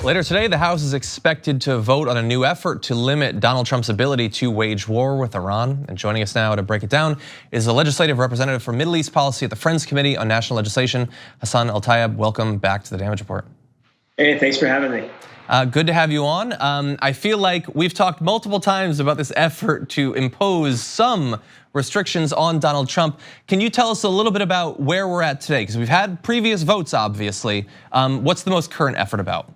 Later today, the House is expected to vote on a new effort to limit Donald Trump's ability to wage war with Iran. And joining us now to break it down is the legislative representative for Middle East Policy at the Friends Committee on National Legislation, Hassan Al-Tayyab. Welcome back to the Damage Report. Hey, thanks for having me. Good to have you on. I feel like we've talked multiple times about this effort to impose some restrictions on Donald Trump. Can you tell us a little bit about where we're at today? Because we've had previous votes, obviously. What's the most current effort about?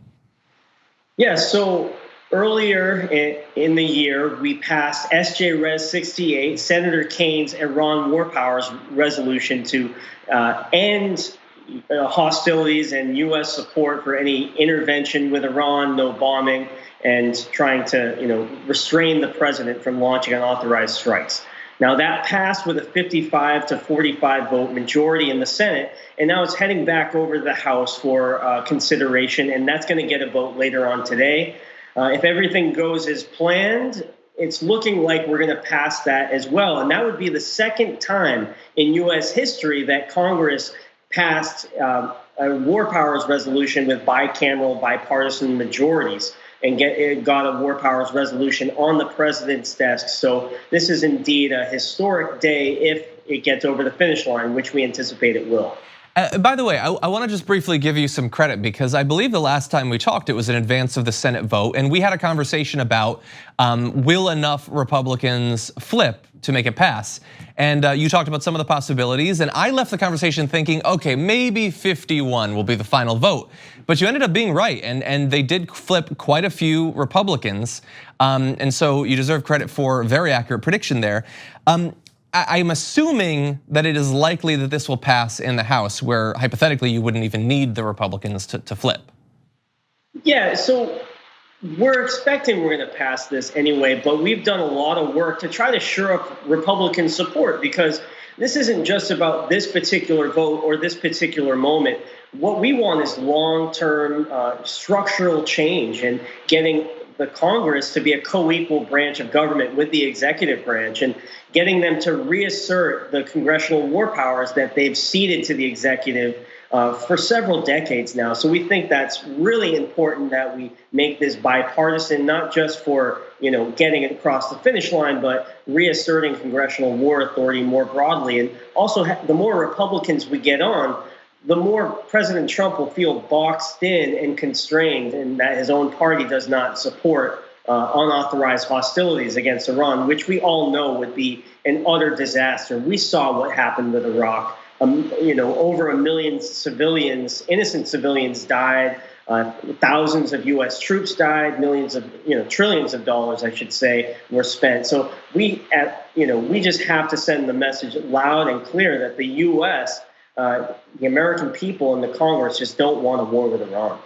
Yeah, so earlier in the year, we passed SJ Res 68, Senator Kaine's Iran War Powers resolution to end hostilities and U.S. support for any intervention with Iran, no bombing, and trying to restrain the president from launching unauthorized strikes. Now that passed with a 55-45 vote majority in the Senate, and now it's heading back over to the House for consideration, and that's going to get a vote later on today. If everything goes as planned, it's looking like we're going to pass that as well, and that would be the second time in U.S. history that Congress passed a war powers resolution with bipartisan majorities and got a war powers resolution on the president's desk. So this is indeed a historic day if it gets over the finish line, which we anticipate it will. By the way, I want to just briefly give you some credit because I believe the last time we talked, it was in advance of the Senate vote, and we had a conversation about will enough Republicans flip to make it pass? And you talked about some of the possibilities, and I left the conversation thinking, okay, maybe 51 will be the final vote. But you ended up being right, and they did flip quite a few Republicans, and so you deserve credit for a very accurate prediction there. I'm assuming that it is likely that this will pass in the House, where hypothetically you wouldn't even need the Republicans to flip. Yeah, so we're expecting we're going to pass this anyway, but we've done a lot of work to try to shore up Republican support because this isn't just about this particular vote or this particular moment. What we want is long-term structural change and getting the Congress to be a co-equal branch of government with the executive branch and getting them to reassert the congressional war powers that they've ceded to the executive for several decades now. So we think that's really important that we make this bipartisan, not just for getting it across the finish line, but reasserting congressional war authority more broadly. And also, the more Republicans we get on, the more President Trump will feel boxed in and constrained, and that his own party does not support unauthorized hostilities against Iran, which we all know would be an utter disaster. We saw what happened with Iraq. Over 1 million civilians, innocent civilians died. Thousands of U.S. troops died. Trillions of dollars, I should say, were spent. So we just have to send the message loud and clear that the U.S., the American people and the Congress just don't want a war with Iran.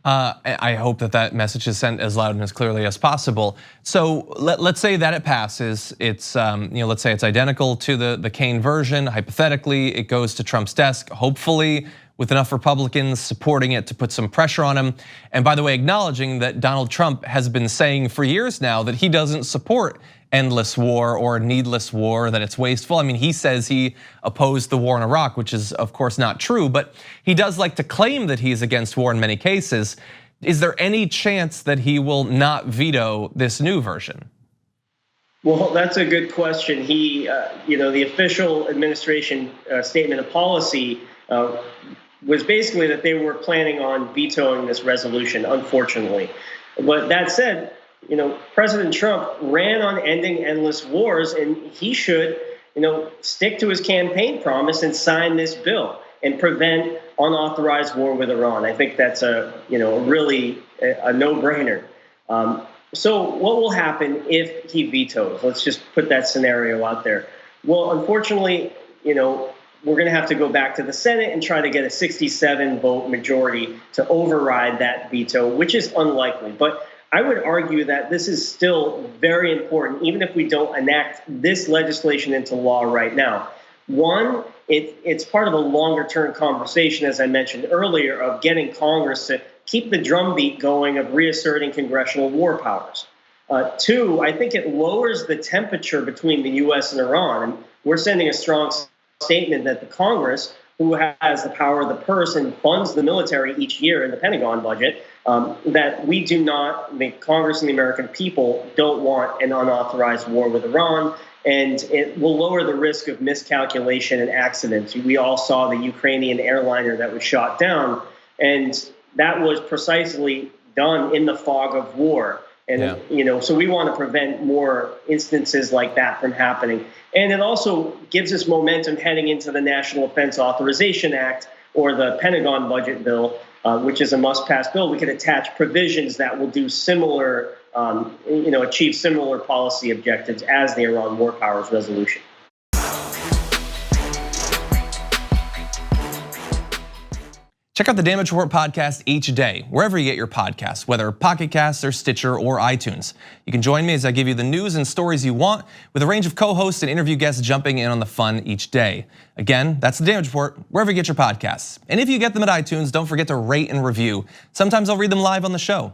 I hope that message is sent as loud and as clearly as possible. So let's say that it passes. It's let's say it's identical to the Kaine version. Hypothetically, it goes to Trump's desk. Hopefully, with enough Republicans supporting it to put some pressure on him. And by the way, acknowledging that Donald Trump has been saying for years now that he doesn't support endless war or needless war, that it's wasteful. I mean, he says he opposed the war in Iraq, which is of course not true, but he does like to claim that he's against war in many cases. Is there any chance that he will not veto this new version? Well, that's a good question. He, the official administration statement of policy was basically that they were planning on vetoing this resolution, unfortunately. But that said, President Trump ran on ending endless wars, and he should, stick to his campaign promise and sign this bill and prevent unauthorized war with Iran. I think that's really a no-brainer. So what will happen if he vetoes? Let's just put that scenario out there. Well, unfortunately, we're going to have to go back to the Senate and try to get a 67-vote majority to override that veto, which is unlikely. But I would argue that this is still very important, even if we don't enact this legislation into law right now. One, it's part of a longer-term conversation, as I mentioned earlier, of getting Congress to keep the drumbeat going of reasserting congressional war powers. Two, I think it lowers the temperature between the U.S. and Iran. And we're sending a strong statement that the Congress who has the power of the purse and funds the military each year in the Pentagon budget, that we do not, the Congress and the American people don't want an unauthorized war with Iran, and it will lower the risk of miscalculation and accidents. We all saw the Ukrainian airliner that was shot down, and that was precisely done in the fog of war. And, so we want to prevent more instances like that from happening. And it also gives us momentum heading into the National Defense Authorization Act or the Pentagon budget bill, which is a must-pass bill. We could attach provisions that will do similar, achieve similar policy objectives as the Iran War Powers Resolution. Check out the Damage Report podcast each day, wherever you get your podcasts, whether Pocket Casts or Stitcher or iTunes. You can join me as I give you the news and stories you want, with a range of co-hosts and interview guests jumping in on the fun each day. Again, that's the Damage Report, wherever you get your podcasts. And if you get them at iTunes, don't forget to rate and review. Sometimes I'll read them live on the show.